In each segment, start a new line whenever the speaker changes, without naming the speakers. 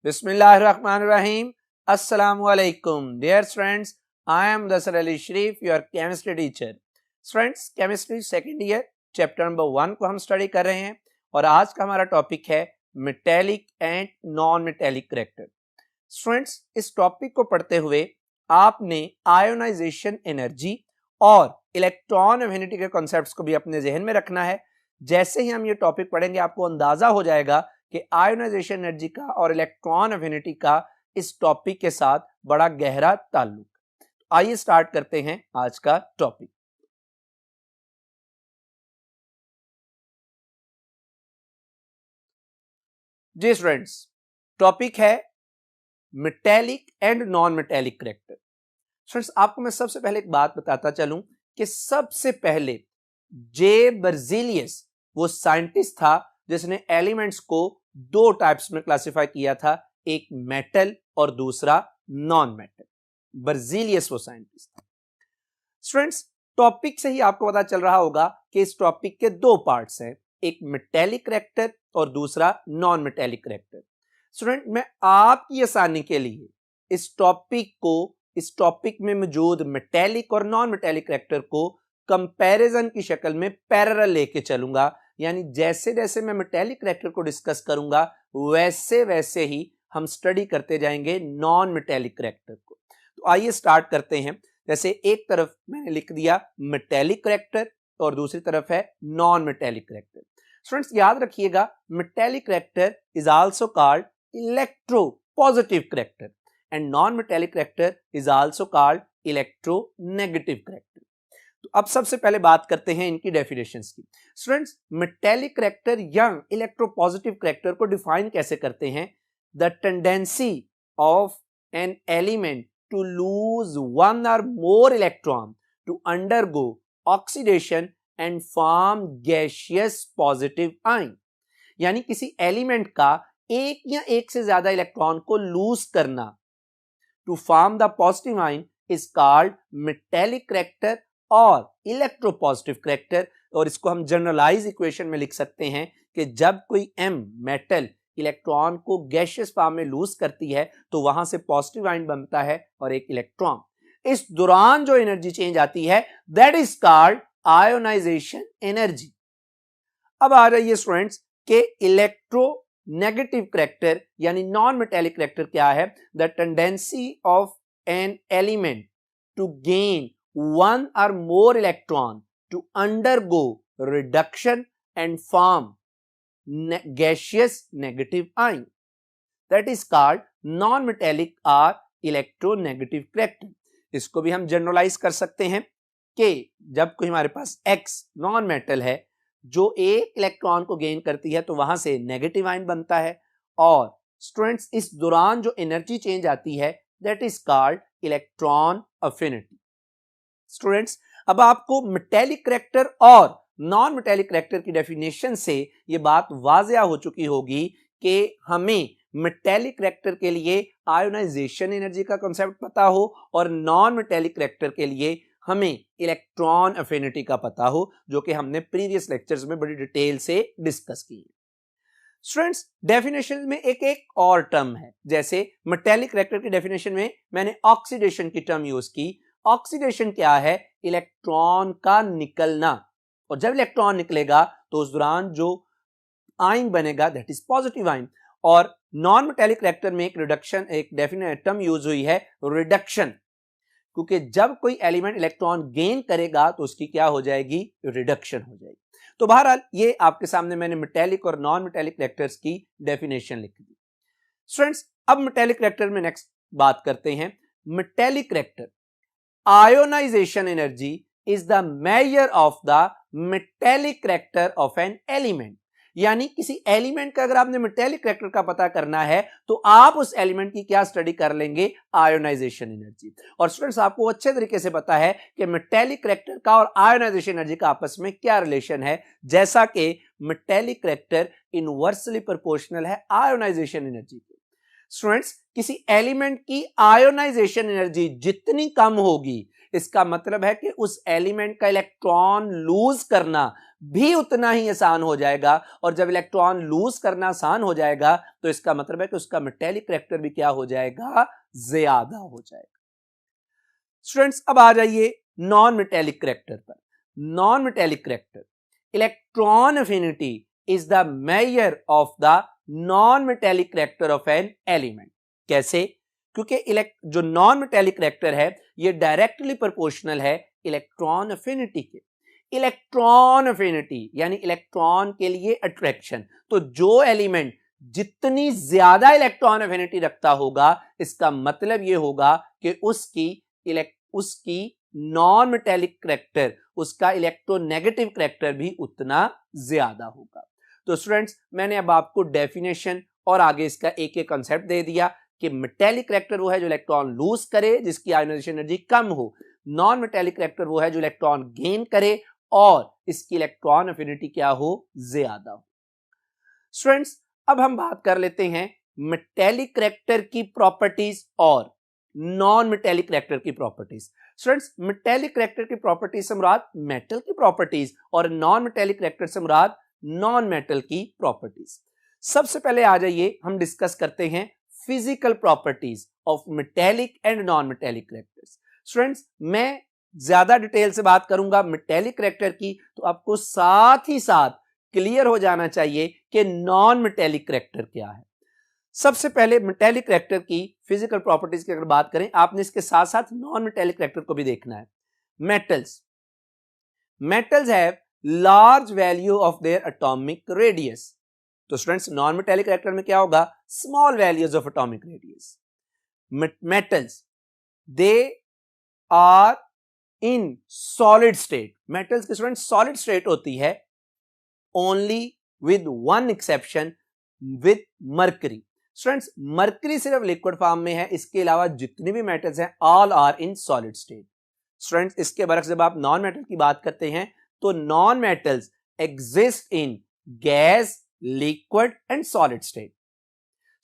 Bismillahirrahmanirrahim. Assalamu alaikum. Dear friends, I am Dasar Ali Sharif, your chemistry teacher. Friends, chemistry second year, chapter number 1 को हम study कर रहे हैं और आज का हमारा टॉपिक है metallic and non metallic character. Students, इस टॉपिक को पढ़ते हुए आपने आयोनाइजेशन एनर्जी और इलेक्ट्रॉन एफिनिटी के कॉन्सेप्ट्स को भी अपने जहन में रखना है. जैसे ही हम ये टॉपिक पढ़ेंगे आपको अंदाजा हो जाएगा कि आयोनाइजेशन एनर्जी का और इलेक्ट्रॉन एफिनिटी का इस टॉपिक के साथ बड़ा गहरा ताल्लुक. तो आइए स्टार्ट करते हैं आज का टॉपिक. जी स्टूडेंट्स, टॉपिक है metallic and non metallic character. Students, आपको मैं सबसे पहले एक बात बताता चलूं कि सबसे पहले जे बर्जीलियस वो साइंटिस्ट था जिसने एलिमेंट्स को दो टाइप्स में क्लासिफाई किया था, एक मेटल और दूसरा नॉन मेटल. बर्जीलियस वो साइंटिस्ट था. स्टूडेंट्स, टॉपिक से ही आपको पता चल रहा होगा कि इस टॉपिक के दो पार्ट्स हैं, एक मेटेलिक करैक्टर और दूसरा नॉन मेटेलिक करैक्टर. स्टूडेंट, मैं आपकी आसानी के लिए इस टॉपिक में मौजूद मेटेलिक और नॉन मेटेलिक करैक्टर को कंपैरिजन की शक्ल में पैरेलल लेके चलूंगा. यानी जैसे जैसे मैं मेटेलिक करैक्टर को डिस्कस करूंगा वैसे वैसे ही हम स्टडी करते जाएंगे नॉन मेटेलिक करैक्टर को. तो आइए स्टार्ट करते हैं. जैसे एक तरफ मैंने लिख दिया मेटेलिक करैक्टर और दूसरी तरफ है नॉन मेटेलिक करैक्टर. स्टूडेंट्स, याद रखिएगा, metallic character is also called electropositive character and non metallic character is also called electronegative character. तो अब सबसे पहले बात करते हैं इनकी डेफिनेशंस की. स्टूडेंट्स, मेटेलिक करैक्टर या इलेक्ट्रोपॉजिटिव करैक्टर को डिफाइन कैसे करते हैं? The tendency of an element to lose one or more electron to undergo oxidation and form gaseous positive ion. यानी किसी एलिमेंट का एक या एक से ज्यादा इलेक्ट्रॉन को लूज करना to form the positive ion is called metallic character और इलेक्ट्रोपॉजिटिव करैक्टर. और इसको हम जनरलाइज इक्वेशन में लिख सकते हैं कि जब कोई एम मेटल इलेक्ट्रॉन को गैसियस फॉर्म में लूज करती है तो वहां से पॉजिटिव आयन बनता है और एक इलेक्ट्रॉन. इस दौरान जो एनर्जी चेंज आती है that is called ionisation energy. अब आ रही है स्टूडेंट्स के इलेक्ट्रो नेगेटिव करैक्टर यानी नॉन मेटेलिक करैक्टर क्या है? The tendency of an element to gain one or more electron to undergo reduction and form gaseous negative ion, that is called non-metallic or electronegative character. इसको भी हम generalise कर सकते हैं कि जब कोई हमारे पास X नॉन मेटल है जो एक इलेक्ट्रॉन को गेन करती है तो वहां से नेगेटिव आयन बनता है. और स्टूडेंट्स, इस दौरान जो एनर्जी चेंज आती है that is called electron affinity. Students, अब आपको मेटेलिक करैक्टर और नॉन मेटेलिक करैक्टर की डेफिनेशन से यह बात वाज़िया हो चुकी होगी कि हमें मेटेलिक करैक्टर के लिए आयोनाइजेशन एनर्जी का कॉन्सेप्ट पता हो और नॉन मेटेलिक करैक्टर के लिए हमें इलेक्ट्रॉन अफिनिटी का पता हो, जो कि हमने प्रीवियस लेक्चर्स में बड़ी डिटेल से डिस्कस की है. स्टूडेंट्स, डेफिनेशन में एक एक और टर्म है. जैसे मेटेलिक करैक्टर की डेफिनेशन में मैंने ऑक्सीडेशन की टर्म यूज की. ऑक्सीडेशन क्या है? इलेक्ट्रॉन का निकलना. और जब इलेक्ट्रॉन निकलेगा तो उस दौरान जो आयन बनेगा दैट इज पॉजिटिव आयन. और नॉन मेटेलिक करैक्टर में एक रिडक्शन, एक डेफिनेट टर्म यूज हुई है रिडक्शन, क्योंकि जब कोई एलिमेंट इलेक्ट्रॉन गेन करेगा तो उसकी क्या हो जाएगी? रिडक्शन हो जाएगी. तो बहरहाल ये आपके सामने मैंने मेटेलिक और नॉन मेटेलिक करैक्टर्स की डेफिनेशन लिख दी. स्टूडेंट्स, अब मेटेलिक करैक्टर में नेक्स्ट बात करते हैं. Metallic character ionization energy is the measure of the metallic character of an element. यानी किसी एलिमेंट का अगर आपने मेटेलिक करैक्टर का पता करना है तो आप उस एलिमेंट की क्या स्टडी कर लेंगे? Ionisation energy. और स्टूडेंट्स, आपको अच्छे तरीके से पता है कि मेटेलिक करैक्टर का और आयोनाइजेशन एनर्जी का आपस में क्या रिलेशन है, जैसा कि मेटेलिक करैक्टर इनवर्सली प्रोपोर्शनल है आयोनाइजेशन एनर्जी के. स्टूडेंट्स, किसी एलिमेंट की आयोनाइजेशन एनर्जी जितनी कम होगी इसका मतलब है कि उस एलिमेंट का इलेक्ट्रॉन लूज करना भी उतना ही आसान हो जाएगा, और जब इलेक्ट्रॉन लूज करना आसान हो जाएगा तो इसका मतलब है कि उसका मेटेलिक करैक्टर भी क्या हो जाएगा, ज्यादा हो जाएगा। स्टूडेंट्स अब आ जाइए नॉन मेटेलिक करैक्टर पर। Non metallic character, electron affinity is the measure of the non metallic character of an element. कैसे? क्योंकि जो नॉन मेटेलिक करैक्टर है ये डायरेक्टली प्रोपोर्शनल है इलेक्ट्रॉन अफिनिटी के। इलेक्ट्रॉन अफिनिटी यानी इलेक्ट्रॉन के लिए अट्रैक्शन, तो जो एलिमेंट जितनी ज्यादा इलेक्ट्रॉन अफिनिटी रखता होगा इसका मतलब यह होगा कि उसकी नॉन मेटेलिक करैक्टर, उसका इलेक्ट्रोनेगेटिव करैक्टर भी उतना ज्यादा होगा। तो स्टूडेंट्स मैंने अब आपको डेफिनेशन और आगे इसका एक एक कंसेप्ट दे दिया कि मेटेलिक करैक्टर वो है जो इलेक्ट्रॉन लूज करे जिसकी आयोनाइजेशन एनर्जी कम हो, नॉन मेटेलिक करैक्टर वो है जो इलेक्ट्रॉन गेन करे और इसकी इलेक्ट्रॉन अफिनिटी क्या हो, ज्यादा हो। स्टूडेंट्स अब हम बात कर लेते हैं मेटेलिक करैक्टर की प्रॉपर्टीज और नॉन मेटेलिक करैक्टर की प्रॉपर्टीज। स्टूडेंट्स मेटेलिक करैक्टर की प्रॉपर्टीज से मुराद मेटल की प्रॉपर्टीज और नॉन मेटेलिक करैक्टर से मुराद नॉन मेटल की प्रॉपर्टीज। सबसे पहले आ जाइए हम डिस्कस करते हैं physical properties of metallic and non metallic characters. Students मैं ज्यादा डिटेल से बात करूंगा मेटेलिक करैक्टर की, तो आपको साथ ही साथ क्लियर हो जाना चाहिए कि नॉन मेटेलिक करैक्टर क्या है। सबसे पहले मेटेलिक करैक्टर की फिजिकल प्रॉपर्टीज की अगर बात करें, आपने इसके साथ साथ नॉन मेटेलिक करैक्टर को भी देखना है। Metals have large value of their atomic radius. तो स्टूडेंट्स नॉन मेटेलिक करैक्टर में क्या होगा, small values of atomic radius. Metals they are in solid state, metals की स्टूडेंट सॉलिड स्टेट होती है only with one exception, with mercury. Students mercury सिर्फ liquid form में है, इसके अलावा जितने भी मेटल्स हैं all are in solid state. Students इसके बरक्स जब आप नॉन मेटल की बात करते हैं तो non metals exist in gas, liquid and solid state.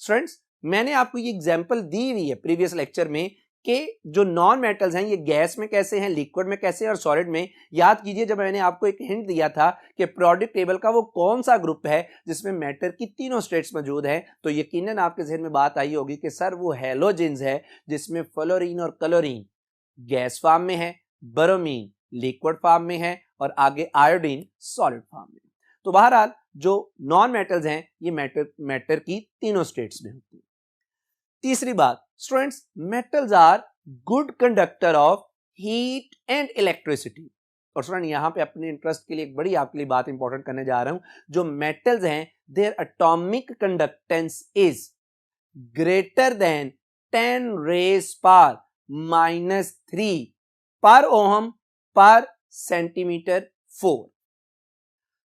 Students मैंने आपको ये एग्जांपल दी हुई है प्रीवियस लेक्चर में कि जो नॉन मेटल्स हैं ये गैस में कैसे हैं, लिक्विड में कैसे हैं और सॉलिड में। याद कीजिए जब मैंने आपको एक हिंट दिया था कि पीरियोडिक टेबल का वो कौन सा ग्रुप है जिसमें मैटर की तीनों स्टेट्स मौजूद हैं, तो यकीनन आपके जहन में बात आई होगी कि सर वो हैलोजेंस है जिसमें फ्लोरीन और क्लोरीन गैस फॉर्म में है, ब्रोमीन लिक्विड फॉर्म में है और आगे आयोडीन सॉलिड फॉर्म में। तो बहरहाल जो नॉन मेटल्स हैं ये मैटर की तीनों स्टेट्स में होती है। तीसरी बात students metals are good conductor of heat and electricity. और स्टूडेंट यहां पे अपने इंटरेस्ट के लिए एक बड़ी आपके लिए बात इंपॉर्टेंट करने जा रहा हूं, जो मेटल्स हैं their atomic conductance is greater than 10 raise power -3 per ohm per centimetre 4।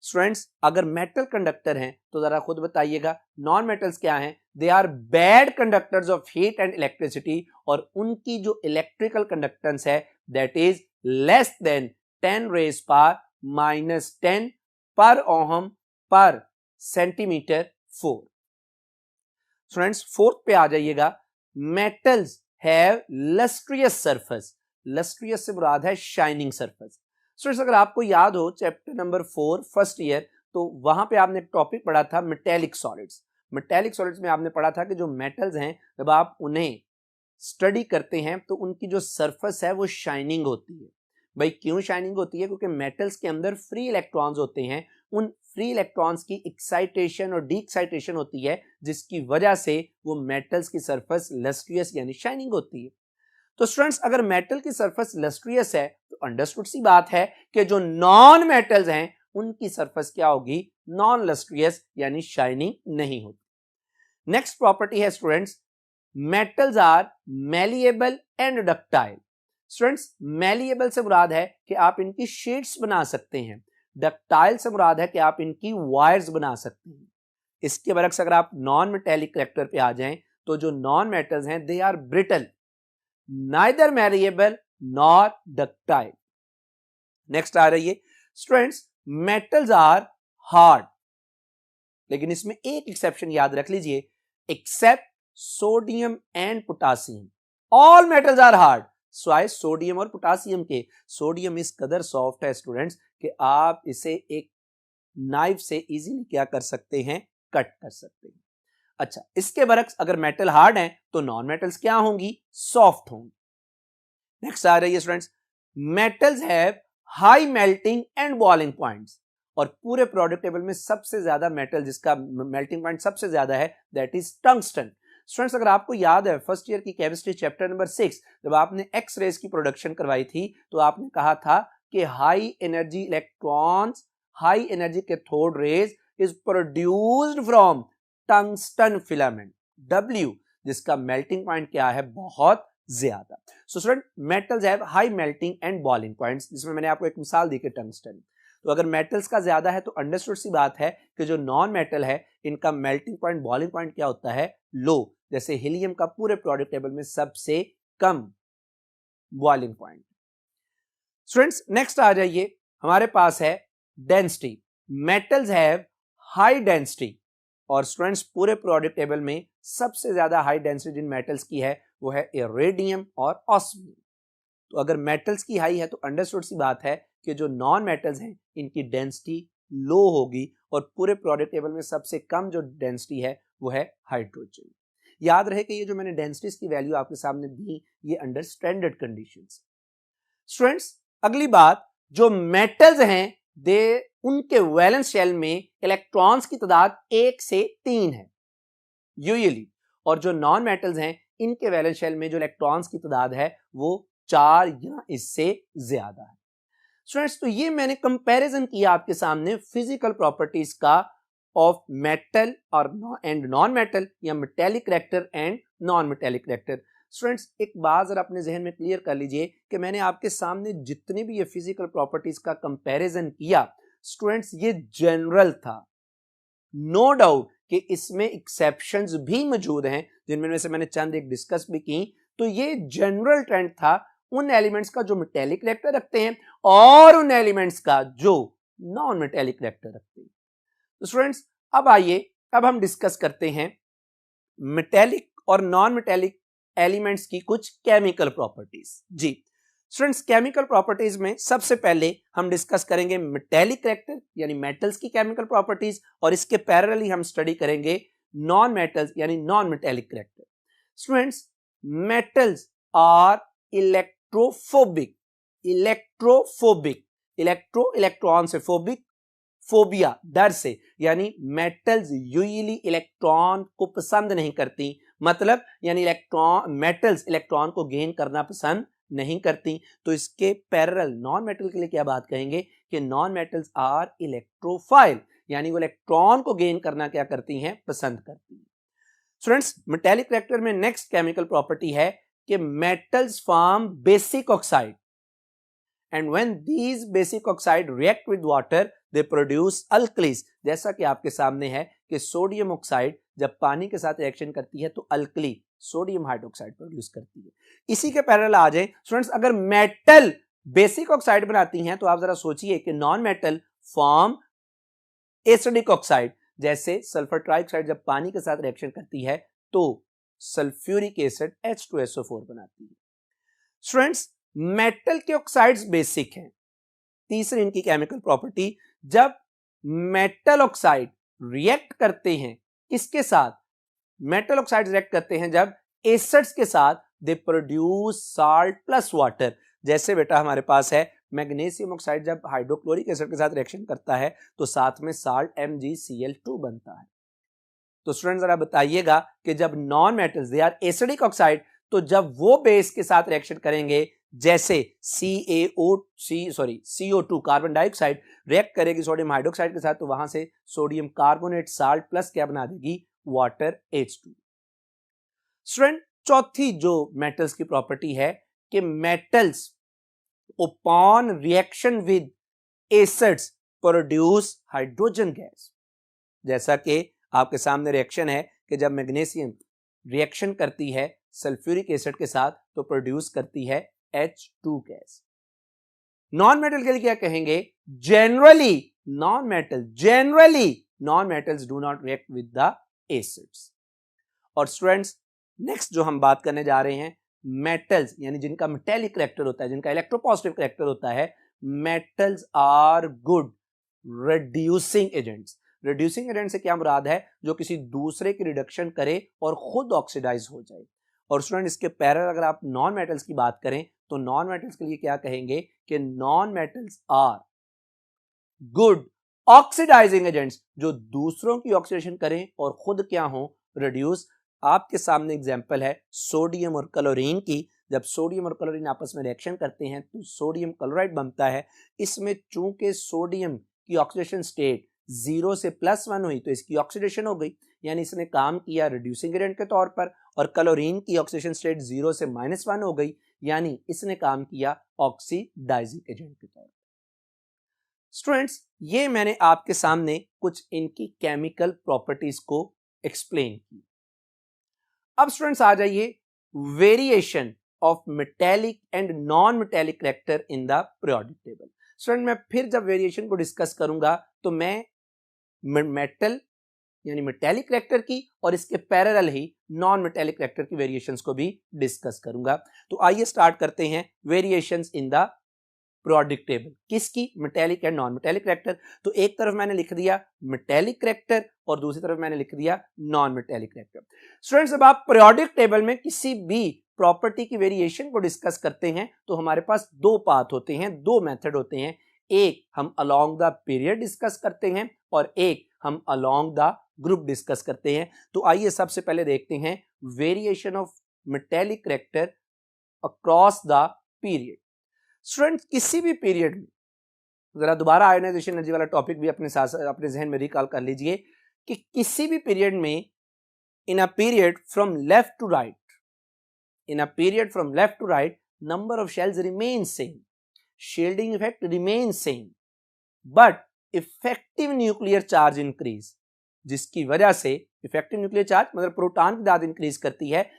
Students अगर मेटल कंडक्टर हैं तो जरा खुद बताइएगा नॉन मेटल्स क्या हैं, they are bad conductors of heat and electricity, और उनकी जो इलेक्ट्रिकल कंडक्टेंस है that is less than 10 raise power -10 per ohm per centimetre 4। Students fourth पे आ जाइएगा, मेटल्स हैव लस्ट्रियस सरफेस। लस्ट्रियस से मुराद है शाइनिंग सरफेस। स्टूडेंट्स अगर आपको याद हो चैप्टर नंबर 4 फर्स्ट ईयर, तो वहां पे आपने एक टॉपिक पढ़ा था मेटेलिक सॉलिड्स। मेटेलिक सॉलिड्स में आपने पढ़ा था कि जो मेटल्स हैं जब आप उन्हें स्टडी करते हैं तो उनकी जो सरफेस है वो शाइनिंग होती है। भाई क्यों शाइनिंग होती है? क्योंकि मेटल्स के अंदर फ्री इलेक्ट्रॉन्स होते हैं, उन फ्री इलेक्ट्रॉन्स की एक्साइटेशन और डी एक्साइटेशन होती है जिसकी वजह से वो मेटल्स की सरफेस लस्ट्रियस यानी शाइनिंग होती है। तो स्टूडेंट्स अगर मेटल की सरफेस लस्ट्रियस है तो अंडरस्टूड सी बात है कि जो नॉन मेटल्स हैं उनकी सरफेस क्या होगी, नॉन लस्ट्रियस यानी शाइनिंग नहीं होती। नेक्स्ट प्रॉपर्टी है students metals are malleable and ductile. Students malleable से मुराद है कि आप इनकी शीट्स बना सकते हैं, डक्टाइल से मुराद है कि आप इनकी वायर्स बना सकते हैं। इसके बरक्स अगर आप नॉन मेटेलिक करैक्टर पे आ जाएं तो जो नॉन मेटल्स हैं they are brittle, neither malleable nor ductile। Next आ रही है स्टूडेंट्स मेटल्स आर हार्ड, लेकिन इसमें एक एक्सेप्शन याद रख लीजिए, except sodium and potassium. All metals are hard स्वाय सोडियम और पोटासियम के। सोडियम इस कदर सॉफ्ट है स्टूडेंट्स कि आप इसे एक नाइफ से इजीली क्या कर सकते हैं, कट कर सकते हैं। अच्छा, इसके बरक्स अगर मेटल हार्ड हैं तो नॉन मेटल्स क्या होंगी, सॉफ्ट होंगी। नेक्स्ट आ रही है students, metals have high melting and boiling points, और पूरे प्रोडक्ट टेबल में सबसे ज्यादा मेटल जिसका मेल्टिंग पॉइंट सबसे ज्यादा है दैट इज टंगस्टन। स्टूडेंट्स अगर आपको याद है फर्स्ट ईयर की केमिस्ट्री चैप्टर नंबर 6 जब आपने एक्स रेज की प्रोडक्शन करवाई थी तो आपने कहा था कि high energy electrons, high energy cathode rays is produced from tungsten filament W, जिसका मेल्टिंग पॉइंट क्या है, बहुत ज्यादा। So student metals have high melting and boiling points, जिसमें मैंने आपको एक मिसाल दी कि टंगस्टन। तो अगर मेटल्स का ज्यादा है तो अंडरस्टूड सी बात है कि जो नॉन मेटल है इनका मेल्टिंग पॉइंट, बॉइलिंग पॉइंट क्या होता है, लो। जैसे हीलियम का पूरे प्रोडक्ट टेबल में सबसे कम बॉइलिंग पॉइंट। स्टूडेंट्स नेक्स्ट आ जाइए, हमारे पास है density. Metals have high density, और स्टूडेंट्स पूरे प्रोडक्ट टेबल में सबसे ज्यादा हाई डेंसिटी जिन मेटल्स की है वो है इरेडियम और ऑस्मियम। तो अगर मेटल्स की हाई है तो अंडरस्टूड सी बात है कि जो नॉन मेटल्स हैं इनकी डेंसिटी लो होगी, और पूरे प्रोडक्ट टेबल में सबसे कम जो डेंसिटी है वो है हाइड्रोजन। याद रहे कि ये जो मैंने डेंसिटीज की वैल्यू आपके सामने दी ये अंडर स्टैंडर्ड कंडीशंस। स्टूडेंट्स अगली बात, जो मेटल्स हैं दे उनके वैलेंस शेल में इलेक्ट्रॉन्स की तादाद 1 से 3 है यूजुअली, और जो नॉन मेटल्स हैं इनके वैलेंस शेल में जो इलेक्ट्रॉन्स की तादाद है वो 4 या इससे ज्यादा है। स्टूडेंट्स तो ये मैंने कंपैरिजन किया आपके सामने फिजिकल प्रॉपर्टीज का ऑफ मेटल और एंड नॉन मेटल, या metallic character and non metallic character. Students एक बात जरा अपने जहन में क्लियर कर लीजिए कि मैंने आपके सामने जितने भी ये फिजिकल प्रॉपर्टीज का कंपैरिजन किया स्टूडेंट्स ये जनरल था, नो डाउट कि इसमें एक्सेप्शंस भी मौजूद हैं जिनमें से मैंने चंद एक डिस्कस भी की। तो ये जनरल ट्रेंड था उन एलिमेंट्स का जो मेटेलिक कैरेक्टर रखते हैं और उन एलिमेंट्स का जो नॉन मेटेलिक कैरेक्टर रखते हैं। तो स्टूडेंट्स अब आइए, अब हम डिस्कस करते हैं मेटेलिक और नॉन मेटेलिक एलिमेंट्स की कुछ केमिकल प्रॉपर्टीज। जी स्टूडेंट्स केमिकल प्रॉपर्टीज में सबसे पहले हम डिस्कस करेंगे मेटेलिक कैरेक्टर यानी मेटल्स की केमिकल प्रॉपर्टीज, और इसके पैरेलली हम स्टडी करेंगे नॉन मेटल्स यानी non metallic character. Students metals are electrophobic, electrophobic, electro electron से फोबिक, फोबिया डर से, यानी मेटल्स यूजुअली इलेक्ट्रॉन को पसंद नहीं करती, मतलब यानी इलेक्ट्रॉन मेटल्स इलेक्ट्रॉन को गेन करना पसंद नहीं करती। तो इसके पैरेलल नॉन मेटल के लिए क्या बात कहेंगे कि नॉन मेटल्स आर इलेक्ट्रोफाइल, यानी वो इलेक्ट्रॉन को गेन करना क्या करती हैं, पसंद करती हैं। स्टूडेंट्स मेटेलिक कैरेक्टर में नेक्स्ट केमिकल प्रॉपर्टी है कि metals form basic oxide, and when these basic oxide react with water they produce alkalis. जैसा कि आपके सामने है कि सोडियम ऑक्साइड जब पानी के साथ रिएक्शन करती है तो अल्कली सोडियम हाइड्रोक्साइड प्रोड्यूस करती है। इसी के पैरेलल आ जाए स्टूडेंट्स, अगर मेटल बेसिक ऑक्साइड बनाती हैं तो आप जरा सोचिए कि non metal form acidic oxide, जैसे सल्फर ट्राइऑक्साइड जब पानी के साथ रिएक्शन करती है तो सल्फ्यूरिक एसिड H2SO4 बनाती है। स्टूडेंट्स मेटल के ऑक्साइड्स बेसिक हैं। तीसरी इनकी केमिकल प्रॉपर्टी, जब मेटल ऑक्साइड रिएक्ट करते हैं किसके साथ, मेटल ऑक्साइड रिएक्ट करते हैं जब एसिड्स के साथ, they produce salt plus water. जैसे बेटा हमारे पास है मैग्नीशियम ऑक्साइड जब हाइड्रोक्लोरिक एसिड के साथ रिएक्शन करता है तो साथ में साल्ट MgCl2 बनता है। तो स्टूडेंट जरा बताइएगा कि जब non metals they are acidic oxide तो जब वो बेस के साथ रिएक्शन करेंगे जैसे CO2 कार्बन डाइऑक्साइड रिएक्ट करेगी सोडियम हाइड्रोक्साइड के साथ तो वहां से सोडियम कार्बोनेट साल्ट प्लस क्या बना देगी, वाटर H2। स्टूडेंट चौथी जो मेटल्स की प्रॉपर्टी है कि metals upon reaction with acids produce hydrogen gas. जैसा कि आपके सामने रिएक्शन है कि जब मैग्नीशियम रिएक्शन करती है सल्फ्यूरिक एसिड के साथ तो प्रोड्यूस करती है H2 गैस। नॉन मेटल के लिए क्या कहेंगे, generally non metals do not react with the acids. और स्टूडेंट्स नेक्स्ट जो हम बात करने जा रहे हैं मेटल्स यानी जिनका मेटेलिक करेक्टर होता है, जिनका इलेक्ट्रोपॉजिटिव करेक्टर होता है, metals are good reducing agents. Reducing agent से क्या मुराद है? जो किसी दूसरे की रिडक्शन करे और खुद ऑक्सीडाइज हो जाए। और स्टूडेंट इसके पैरेलल अगर आप नॉन मेटल्स की बात करें तो नॉन मेटल्स के लिए क्या कहेंगे कि non metals are good oxidising agents, जो दूसरों की ऑक्सीडेशन करें और खुद क्या हो? रिड्यूस। आपके सामने एग्जांपल है सोडियम और क्लोरीन की। जब सोडियम और क्लोरीन आपस में रिएक्शन करते हैं तो सोडियम क्लोराइड बनता है। इसमें चूंकि सोडियम की ऑक्सीडेशन स्टेट 0 से +1 हुई तो इसकी ऑक्सीडेशन हो गई, यानी इसने काम किया रिड्यूसिंग एजेंट के तौर पर। और क्लोरीन की ऑक्सीडेशन स्टेट 0 से -1 हो गई, यानी इसने काम किया ऑक्सीडाइजिंग एजेंट के तौर पर। स्टूडेंट्स, ये मैंने आपके सामने कुछ इनकी केमिकल प्रॉपर्टीज को एक्सप्लेन की। अब स्टूडेंट्स आ जाइए variation of metallic and non metallic character in the periodic table. Student मैं फिर जब वेरिएशन को डिस्कस करूंगा तो मैं मेटल यानी मेटेलिक करेक्टर की और इसके पैरेलल ही नॉन मेटेलिक करेक्टर की वेरिएशंस को भी डिस्कस करूंगा। तो आइए स्टार्ट करते हैं variations in the periodic table. किसकी? Metallic and non metallic character. तो एक तरफ मैंने लिख दिया मेटेलिक करेक्टर और दूसरी तरफ मैंने लिख दिया नॉन मेटेलिक करेक्टर। स्टूडेंट्स, जब आप पीरियोडिक टेबल में किसी भी प्रॉपर्टी की वेरिएशन को डिस्कस करते हैं तो हमारे पास दो पाथ होते हैं, दो मेथड होते हैं। एक हम अलोंग द पीरियड डिस्कस करते हैं और एक हम अलोंग द ग्रुप डिस्कस करते हैं। तो आइए सबसे पहले देखते हैं variation of metallic character across the period. Student, किसी भी पीरियड में, जरा दोबारा आयोनाइजेशन एनर्जी वाला टॉपिक भी अपने साथ अपने जहन में रिकॉल कर लीजिए कि किसी भी पीरियड में in a period from left to right, in a period from left to right, number of shells remain same, shielding effect remain same, but effective nuclear charge increase, जिसकी वजह से इफेक्टिव न्यूक्लियर चार्ज मतलब proton की तादाद increase करती है।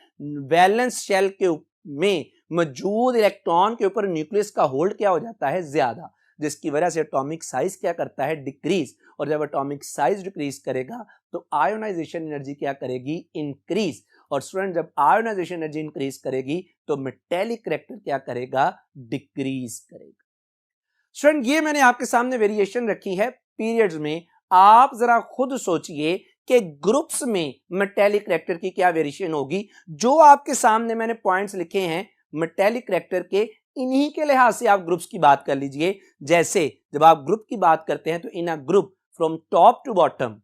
Valence shell के में मौजूद इलेक्ट्रॉन के ऊपर न्यूक्लियस का होल्ड क्या हो जाता है? ज्यादा, जिसकी वजह से एटॉमिक साइज क्या करता है? डिक्रीज। और जब एटॉमिक साइज डिक्रीज करेगा तो आयोनाइजेशन एनर्जी क्या करेगी? इंक्रीज। और स्टूडेंट, जब आयोनाइजेशन एनर्जी इंक्रीज करेगी तो मेटेलिक करेक्टर क्या करेगा? डिक्रीज करेगा। स्टूडेंट, ये मैंने आपके सामने वेरिएशन रखी है पीरियड्स में। आप जरा खुद सोचिए कि ग्रुप्स में मेटेलिक करेक्टर की क्या वेरिएशन होगी। जो आपके सामने मैंने पॉइंट्स लिखे हैं मेटेलिक करेक्टर के, इन्हीं के लिहाज से आप ग्रुप्स की बात कर लीजिए। जैसे जब आप ग्रुप की बात करते हैं तो in a group from top to bottom,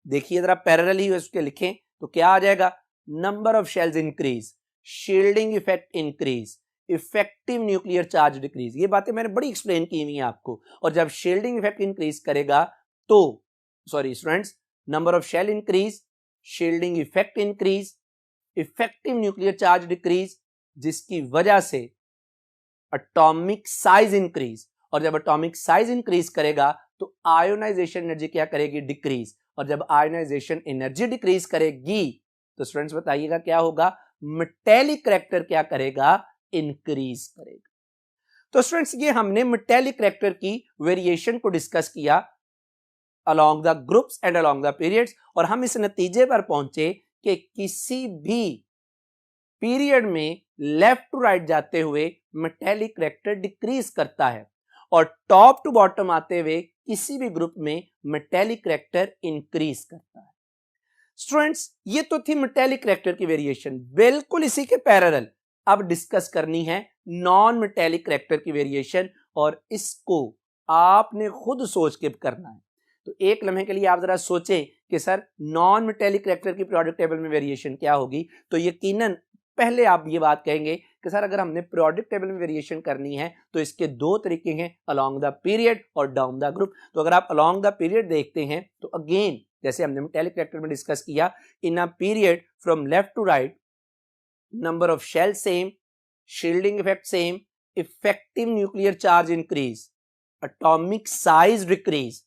देखिए जरा पैरेलल ही उसके लिखें तो क्या आ जाएगा? Number of shells increase, shielding effect increase, effective nuclear charge decrease. ये बातें मैंने बड़ी एक्सप्लेन की हुई हैं आपको। और जब शील्डिंग इफेक्ट इंक्रीज करेगा तो sorry students, number of shell increase, shielding effect increase, effective nuclear charge decrease, जिसकी वजह से एटॉमिक साइज इंक्रीज। और जब एटॉमिक साइज इंक्रीज करेगा तो आयोनाइजेशन एनर्जी क्या करेगी? डिक्रीज। और जब आयोनाइजेशन एनर्जी डिक्रीज करेगी तो स्टूडेंट्स बताइएगा क्या होगा? मेटेलिक करेक्टर क्या करेगा? इंक्रीज करेगा। तो स्टूडेंट्स, ये हमने मेटेलिक करेक्टर की वेरिएशन को डिस्कस किया along the groups and along the periods, और हम इस नतीजे पर पहुंचे कि किसी भी पीरियड में लेफ्ट टू राइट जाते हुए मेटेलिक करेक्टर डिक्रीज करता है और टॉप टू बॉटम आते हुए किसी भी ग्रुप में मेटेलिक करेक्टर इंक्रीज करता है। स्टूडेंट्स, ये तो थी मेटेलिक करेक्टर की वेरिएशन। बिल्कुल इसी के पैरेलल अब डिस्कस करनी है नॉन मेटेलिक करेक्टर की वेरिएशन, और इसको आपने खुद सोच के करना है। तो एक लम्हे के लिए आप जरा सोचें कि सर नॉन मेटेलिक करेक्टर की पीरियोडिक टेबल में वेरिएशन क्या होगी। तो यकीनन पहले आप ये बात कहेंगे कि सर अगर हमने पीरियोडिक टेबल में वेरिएशन करनी है तो इसके दो तरीके हैं, अलोंग द पीरियड और डाउन द ग्रुप। तो अगर आप अलोंग द पीरियड देखते हैं तो अगेन जैसे हमने मेटेलिक करेक्टर में डिस्कस किया, in a period from left to right, number of shell same, shielding effect same, effective nuclear charge increase, atomic size decrease,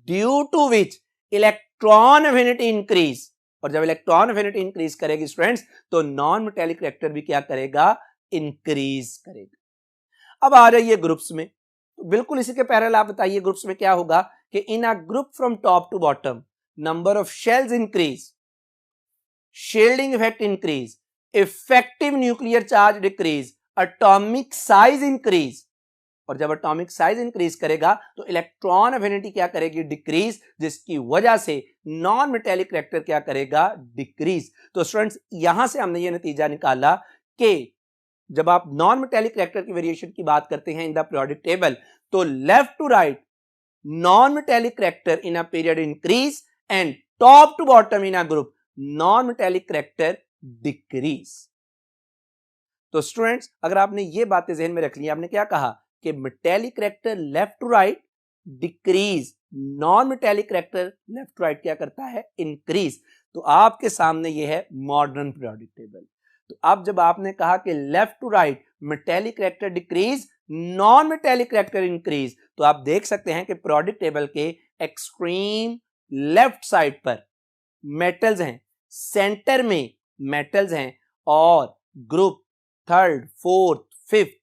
due to which electron affinity increase. और जब electron affinity increase करेगी students तो non metallic character भी क्या करेगा? Increase करेगा। अब आ जाइए ग्रुप्स में, तो बिल्कुल इसी के पैरेलल आप बताइए ग्रुप्स में क्या होगा कि in a group from top to bottom, number of shells increase, shielding effect increase, effective nuclear charge decrease, atomic size increase, और जब एटॉमिक साइज इंक्रीज करेगा तो इलेक्ट्रॉन एफिनिटी क्या करेगी, डिक्रीज, जिसकी वजह से नॉन मेटेलिक रिएक्टर क्या करेगा, डिक्रीज। तो स्टूडेंट्स यहां से हमने ये नतीजा निकाला कि जब आप नॉन मेटेलिक रिएक्टर की वेरिएशन की बात करते हैं इन द पीरियोडिक टेबल, तो left to right non metallic reactor in a period increase and top to bottom in a group non metallic reactor decrease. तो स्टूडेंट्स अगर आपने ये बातें ज़हन में रख ली, आपने क्या कहा कि metallic reactor left to right decrease, non metallic reactor left to right क्या करता है, इंक्रीज। तो आपके सामने ये है मॉडर्न पीरियोडिक टेबल। तो अब जब आपने कहा कि left to right metallic reactor decrease, non metallic reactor increase, तो आप देख सकते हैं कि पीरियोडिक टेबल के एक्सट्रीम लेफ्ट साइड पर मेटल्स हैं, सेंटर में मेटल्स हैं, और ग्रुप थर्ड, फोर्थ, फिफ्थ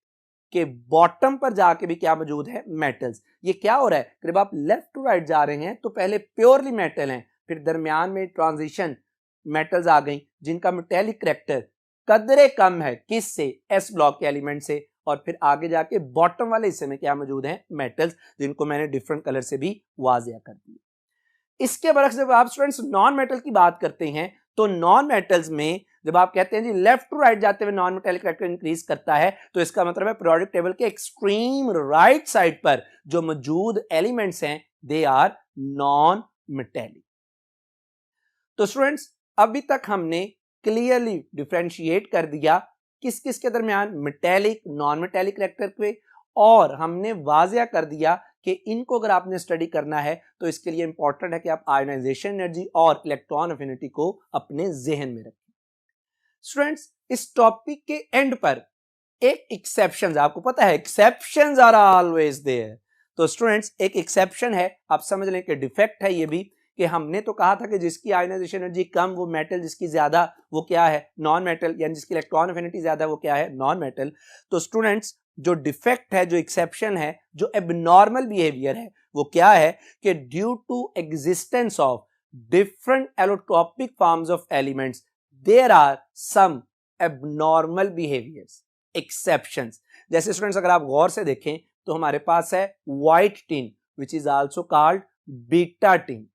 के बॉटम पर जाके भी क्या मौजूद है, मेटल्स। ये क्या हो रहा है, जब आप लेफ्ट टू राइट जा रहे हैं तो पहले प्योरली मेटल हैं, फिर दरमियान में ट्रांजिशन मेटल्स आ गई जिनका मेटेलिक करैक्टर कदरे कम है, किससे, एस ब्लॉक के एलिमेंट से, और फिर आगे जाके बॉटम वाले हिस्से में क्या मौजूद है, मेटल्स, जिनको मैंने डिफरेंट कलर से भी वाजिया कर दिया। इसके बरक्स जब आप स्टूडेंट्स नॉन मेटल की बात करते हैं तो नॉन मेटल्स में जब आप कहते हैं जी लेफ्ट टू राइट जाते हुए नॉन मेटेलिक करैक्टर इंक्रीज करता है, तो इसका मतलब है पीरियोडिक टेबल के एक्सट्रीम राइट साइड पर जो मौजूद एलिमेंट्स हैं दे आर नॉन मेटेलिक। तो स्टूडेंट्स अभी तक हमने क्लियरली डिफरेंशिएट कर दिया किस किस के दरमियान, मेटेलिक, नॉन मेटेलिक करैक्टर पे, और हमने वाजिया कर दिया कि इनको अगर आपने स्टडी करना है तो इसके लिए इंपॉर्टेंट है कि आप आयोनाइजेशन एनर्जी और इलेक्ट्रॉन एफिनिटी को अपने जहन में रखें। स्टूडेंट्स इस टॉपिक के एंड पर एक एक्सेप्शन, आपको पता है एक्सेप्शंस आर ऑलवेज देयर। तो स्टूडेंट्स एक एक्सेप्शन है, आप समझ लें कि डिफेक्ट है ये भी, कि हमने तो कहा था कि जिसकी आयोनाइजेशन एनर्जी कम वो मेटल, जिसकी ज्यादा वो क्या है, नॉन मेटल, यानी जिसकी इलेक्ट्रॉन एफिनिटी ज्यादा वो क्या है, नॉन मेटल। तो स्टूडेंट्स जो डिफेक्ट है, जो एक्सेप्शन है, जो एबनॉर्मल बिहेवियर है, वो क्या है कि due to existence of different allotropic forms of elements there are some abnormal behaviours, exceptions. जैसे स्टूडेंट्स अगर आप गौर से देखें तो हमारे पास है white tin which is also called beta tin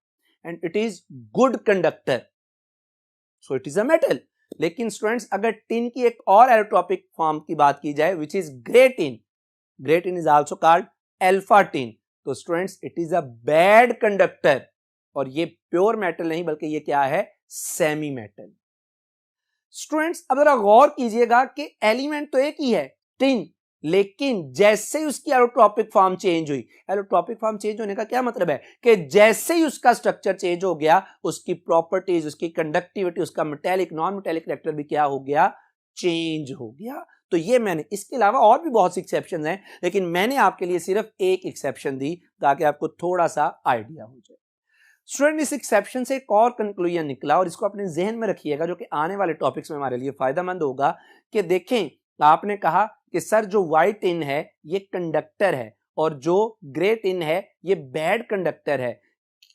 and it is good conductor, so it is a metal. लेकिन स्टूडेंट्स अगर टिन की एक और एलोट्रोपिक फॉर्म की बात की जाए which is grey tin is also called alpha tin, तो students it is a bad conductor, और ये प्योर मेटल नहीं बल्कि ये क्या है, सेमी मेटल। स्टूडेंट्स अब जरा गौर कीजिएगा कि एलिमेंट तो एक ही है टिन, लेकिन जैसे ही उसकी एलोट्रोपिक फॉर्म चेंज हुई, एलोट्रोपिक फॉर्म चेंज होने का क्या मतलब है कि जैसे ही उसका स्ट्रक्चर चेंज हो गया, उसकी प्रॉपर्टीज, उसकी कंडक्टिविटी, उसका मेटेलिक, नॉन मेटेलिक करैक्टर भी क्या हो गया, चेंज हो गया। तो ये मैंने, इसके अलावा और भी बहुत सी एक्सेप्शन हैं, लेकिन मैंने आपके लिए सिर्फ एक एक्सेप्शन दी ताकि आपको थोड़ा सा आइडिया हो जाए। स्टूडेंट इस एक्सेप्शन से एक और कंक्लूजन निकला, और इसको अपने जहन में रखिएगा, जो कि आने वाले टॉपिक्स में हमारे लिए फायदेमंद होगा। कि देखें आपने कहा कि सर जो व्हाइट टिन है ये कंडक्टर है और जो ग्रे टिन है ये बैड कंडक्टर है,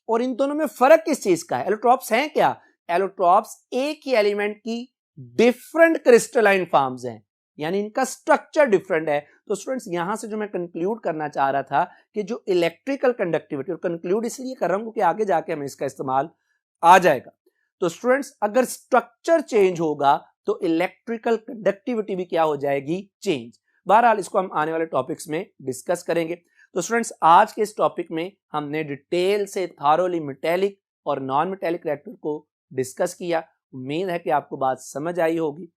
और इन दोनों में फर्क किस चीज का है, एलोट्रॉप्स हैं क्या, एलोट्रॉप्स एक ही एलिमेंट की डिफरेंट क्रिस्टलाइन फॉर्म्स हैं, यानी इनका स्ट्रक्चर डिफरेंट है। तो स्टूडेंट्स यहां से जो मैं कंक्लूड करना चाह रहा था कि जो इलेक्ट्रिकल कंडक्टिविटी, और कंक्लूड इसलिए कर रहा हूं कि आगे जाके हमें इसका इस्तेमाल आ जाएगा। तो स्टूडेंट्स अगर स्ट्रक्चर चेंज होगा तो इलेक्ट्रिकल कंडक्टिविटी भी क्या हो जाएगी, चेंज। बहरहाल इसको हम आने वाले टॉपिक्स में डिस्कस करेंगे। तो स्टूडेंट्स आज के इस टॉपिक में हमने डिटेल से थारोली मेटेलिक और नॉन मेटेलिक रिएक्टर को डिस्कस किया। उम्मीद है कि आपको बात समझ आई होगी।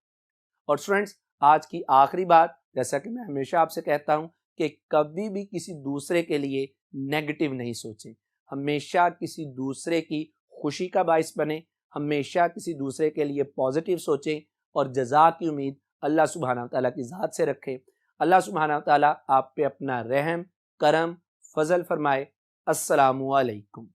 और स्टूडेंट्स आज की आखिरी बात, जैसा कि मैं हमेशा आपसे कहता हूं कि कभी भी किसी दूसरे के लिए नेगेटिव नहीं सोचें, हमेशा किसी दूसरे की खुशी का बाइस बने, हमेशा किसी दूसरे के लिए पॉजिटिव सोचें, और जज़ा की उम्मीद अल्लाह सुब्हानहू तआला की ज़ात से रखें। अल्लाह सुब्हानहू तआला आप पे अपना रहम, करम, फजल फरमाए। अस्सलामु अलैकुम।